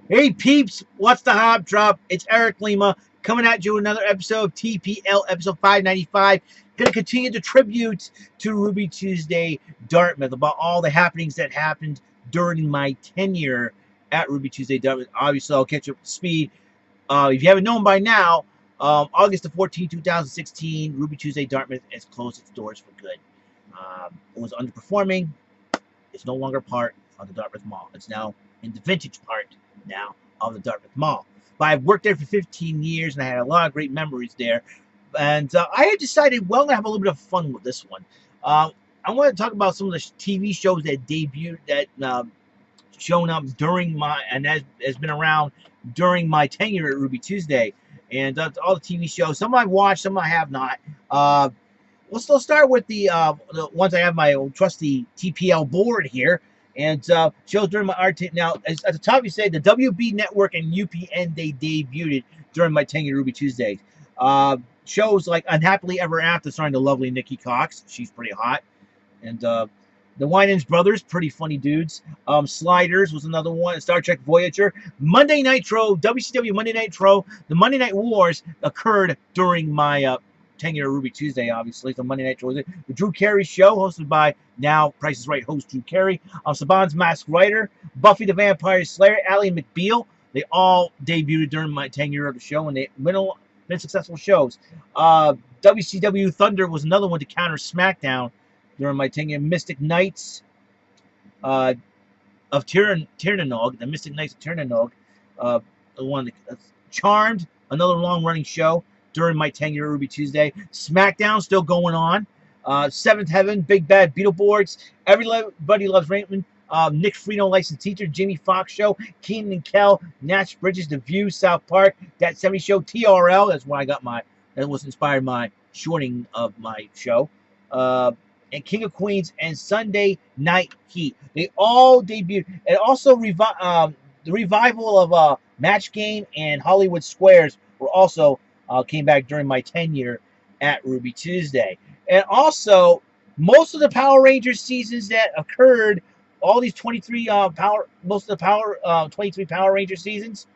Hey peeps, what's the hop drop? It's Eric Lima coming at you with another episode of TPL, episode 595. Gonna continue the tribute to Ruby Tuesday Dartmouth about all the happenings that happened during my tenure at Ruby Tuesday Dartmouth. Obviously, I'll catch you up to speed. If you haven't known by now, August the 14th, 2016, Ruby Tuesday Dartmouth has closed its doors for good. It was underperforming. It's no longer part of the Dartmouth Mall. It's now in the vintage part now of the Dartmouth Mall. But I've worked there for 15 years and I had a lot of great memories there. And I had decided, well, I'm going to have a little bit of fun with this one. I want to talk about some of the TV shows that debuted, that shown up during my, and has been around during my tenure at Ruby Tuesday. And all the TV shows, some I've watched, some I have not. Let's start with the ones I have my own trusty TPL board here, and shows during my art. Now, at the top, you say the WB Network and UPN, they debuted during my tenure Ruby Tuesdays. Shows like Unhappily Ever After, starring the lovely Nikki Cox. She's pretty hot. And the Winans Brothers, pretty funny dudes. Sliders was another one. Star Trek Voyager. Monday Nitro, WCW Monday Nitro. The Monday Night Wars occurred during my tenure of Ruby Tuesday, obviously. So Monday Night Show. The Drew Carey Show, hosted by now Price is Right host Drew Carey. Saban's Masked Rider, Buffy the Vampire Slayer, Ally McBeal. They all debuted during my tenure of the show, and they been successful shows. WCW Thunder was another one to counter SmackDown during my tenure. Mystic Knights of Tirnanog, the Mystic Knights of Tirnanog, the one that's Charmed, another long-running show during my tenure at Ruby Tuesday. SmackDown still going on. Seventh Heaven, Big Bad Beetleborgs, Everybody Loves Raymond, Nick Freno, Licensed Teacher, Jimmy Fox Show, Keenan and Kel, Nash Bridges, The View, South Park, That 70 Show, TRL. That's where I got that was inspired my shorting of my show. And King of Queens and Sunday Night Heat. They all debuted. And also the revival of Match Game and Hollywood Squares were also came back during my tenure at Ruby Tuesday. And also, most of the Power Rangers seasons that occurred, all these 23 most of the 23 Power Ranger seasons,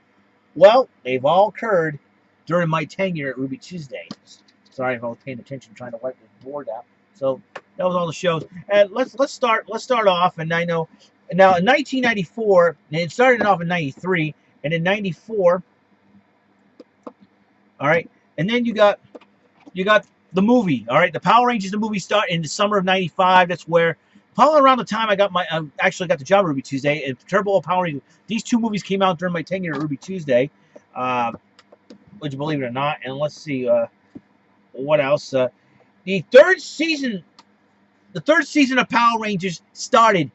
well, they've all occurred during my tenure at Ruby Tuesday. Sorry if I was paying attention trying to wipe the board out. So that was all the shows. And let's start off. And I know now in 1994, and it started off in 93, and in 94. All right, and then you got the movie. All right, the Power Rangers, the movie, start in the summer of '95. That's where probably around the time I actually got the job at Ruby Tuesday. And Turbo Power Rangers. These two movies came out during my tenure at Ruby Tuesday. Would you believe it or not? And let's see what else. The third season of Power Rangers started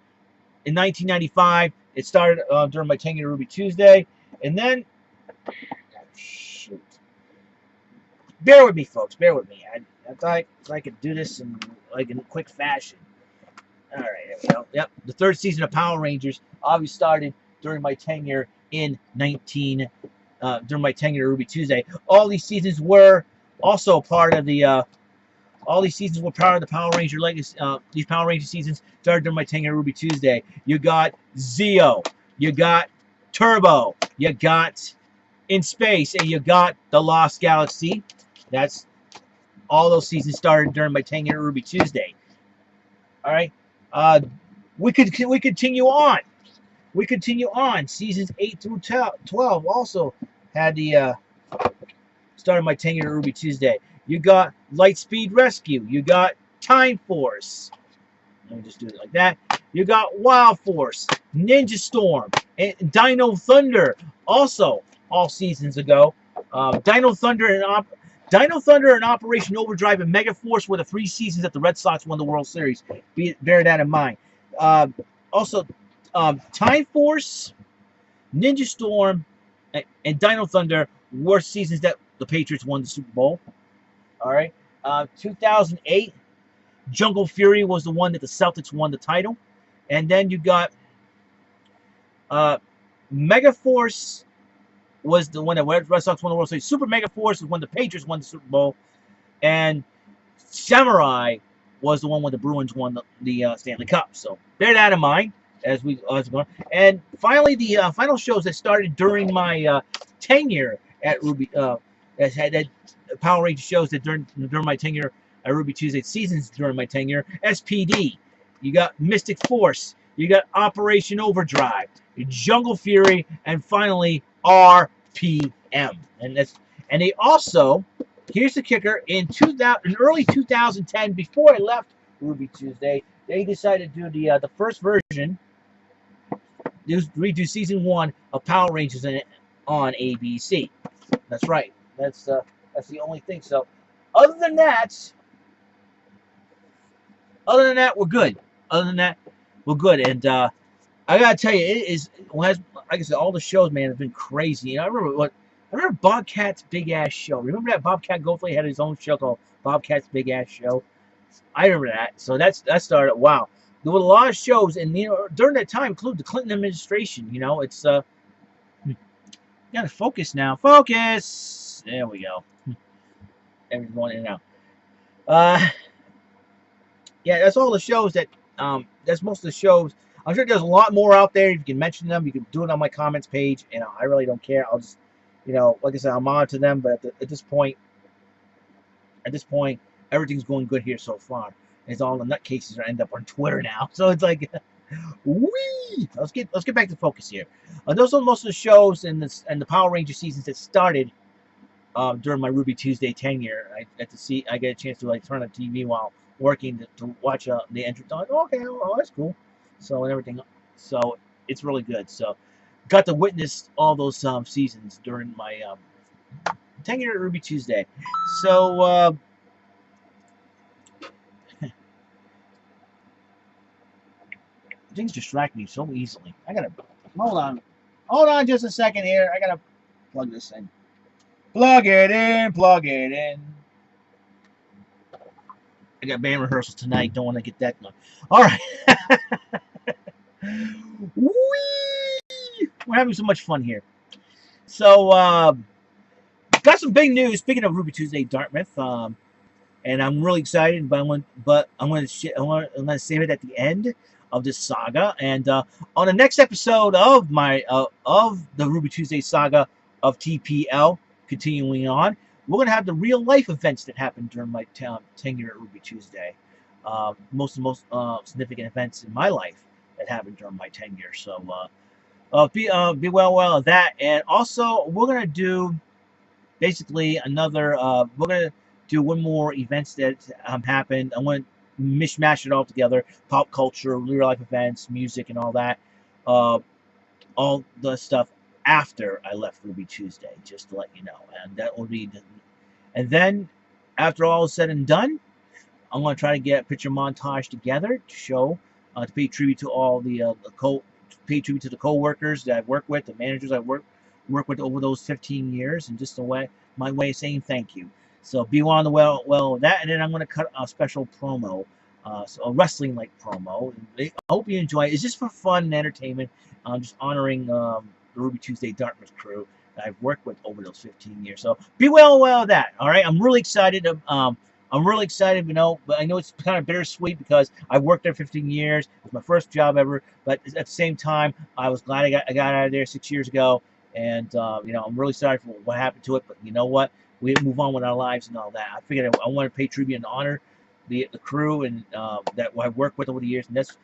in 1995. It started during my tenure at Ruby Tuesday, and then. Bear with me, folks. Bear with me. I thought I could do this in quick fashion. All right, there we go. Yep, the third season of Power Rangers obviously started during my tenure during my tenure at Ruby Tuesday. All these seasons were also part of the. All these seasons were part of the Power Ranger legacy. These Power Ranger seasons started during my tenure at Ruby Tuesday. You got Zeo, you got Turbo, you got In Space, and you got The Lost Galaxy. That's all those seasons started during my tenure at Ruby Tuesday. All right, we continue on. We continue on. Seasons 8 through 12 also had the started my tenure at Ruby Tuesday. You got Lightspeed Rescue. You got Time Force. Let me just do it like that. You got Wild Force, Ninja Storm, and Dino Thunder. Also, all seasons ago, Dino Thunder and Operation Overdrive and Mega Force were the 3 seasons that the Red Sox won the World Series. Bear that in mind. Also, Time Force, Ninja Storm, and Dino Thunder were seasons that the Patriots won the Super Bowl. All right. 2008, Jungle Fury was the one that the Celtics won the title. And then you got Mega Force was the one that Red Sox won the World Series. Super Mega Force was when the Patriots won the Super Bowl. And Samurai was the one when the Bruins won the Stanley Cup. So bear that in mind. as we go. And finally, the final shows that started during my tenure at Ruby, that Power Ranger shows that during my tenure at Ruby Tuesday, seasons during my tenure, SPD, you got Mystic Force, you got Operation Overdrive, Jungle Fury, and finally RPM. And they also, here's the kicker, in early 2010, before I left Ruby Tuesday, they decided to do the first version, redo season 1 of Power Rangers on ABC. That's right. That's the only thing. So, other than that, we're good. Other than that, we're good. And I gotta tell you, it is, like I said, all the shows, man, have been crazy. You know, I remember Bobcat's Big Ass Show. Remember that Bobcat Goldthwait had his own show called Bobcat's Big Ass Show? I remember that. So that started. Wow, there were a lot of shows, and during that time, including the Clinton administration. It's gotta focus now. Focus. There we go. Everything's going in and out. Yeah, that's all the shows that. That's most of the shows. I'm sure there's a lot more out there. If you can mention them, you can do it on my comments page. And I really don't care. I'll just, like I said, I'll monitor them. But at this point, everything's going good here so far. It's all the nutcases are end up on Twitter now. So it's like, wee. Let's get back to focus here. Those are most of the shows and the Power Ranger seasons that started during my Ruby Tuesday tenure. I get a chance to turn on TV while working to watch the entrance. Like, okay, well, that's cool. So and everything. So it's really good. So got to witness all those seasons during my tenure at Ruby Tuesday. So things distract me so easily. I gotta hold on just a second here. I gotta plug this in. Plug it in. I got band rehearsals tonight. Don't want to get that done. All right. Whee! We're having so much fun here. So, got some big news. Speaking of Ruby Tuesday Dartmouth, and I'm really excited. But I'm going to save it at the end of this saga. And on the next episode of my of the Ruby Tuesday saga of TPL, continuing on, we're going to have the real life events that happened during my tenure at Ruby Tuesday. Most significant events in my life that happened during my tenure. So be well of that. And also, we're going to do basically another. We're going to do one more events that happened. I'm going to mishmash it all together: pop culture, real life events, music, and all that. All the stuff after I left Ruby Tuesday, just to let you know. And that will be, and then after all is said and done, I'm going to try to get a picture montage together to show, to pay tribute to all the pay tribute to the co-workers that I've worked with, the managers I've worked with over those 15 years, and just my way of saying thank you. So be on the well with that, and then I'm going to cut a special promo, so a wrestling-like promo. I hope you enjoy it. It's just for fun and entertainment. I'm just honoring the Ruby Tuesday Dartmouth crew that I've worked with over those 15 years. So be well of that. All right, I'm really excited. I'm really excited, but I know it's kind of bittersweet because I worked there 15 years. It was my first job ever, but at the same time, I was glad I got out of there 6 years ago, and I'm really sorry for what happened to it. But you know what? We move on with our lives and all that. I figured I want to pay tribute and honor the crew and that I worked with over the years. And that's,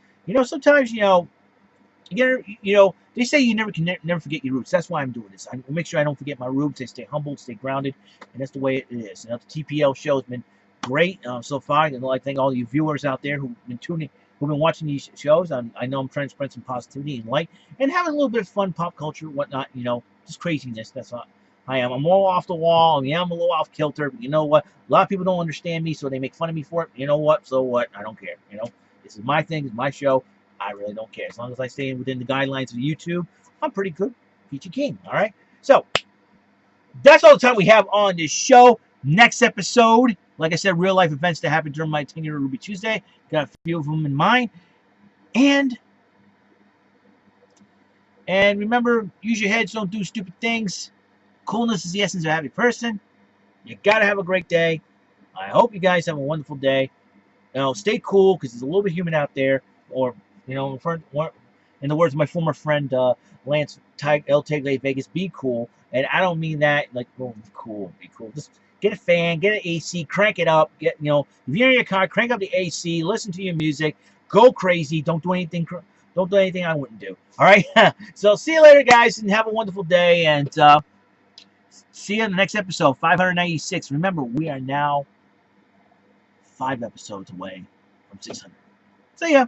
sometimes they say you never forget your roots. That's why I'm doing this. I make sure I don't forget my roots. I stay humble, stay grounded, and that's the way it is. And the TPL show has been great so far. I'd like to thank all you viewers out there who've been watching these shows. I know I'm trying to spread some positivity and light and having a little bit of fun, pop culture, whatnot. Just craziness. That's what I am. I'm a little off the wall. I'm a little off kilter. But you know what? A lot of people don't understand me, so they make fun of me for it. You know what? So what? I don't care. This is my thing. It's my show. I really don't care. As long as I stay within the guidelines of YouTube, I'm pretty good. Peachy King. All right. So that's all the time we have on this show. Next episode, like I said, real life events that happened during my tenure at Ruby Tuesday. Got a few of them in mind. And remember, use your heads. Don't do stupid things. Coolness is the essence of a happy person. You got to have a great day. I hope you guys have a wonderful day. Stay cool because it's a little bit humid out there. Or, In the words of my former friend Lance El Tigre Vegas, be cool. And I don't mean that like, oh, cool, be cool. Just get a fan, get an AC, crank it up. Get, you know, if you're in your car, crank up the AC, listen to your music, go crazy. Don't do anything. Don't do anything I wouldn't do. All right. So see you later, guys, and have a wonderful day. And see you in the next episode, 596. Remember, we are now 5 episodes away from 600. See ya.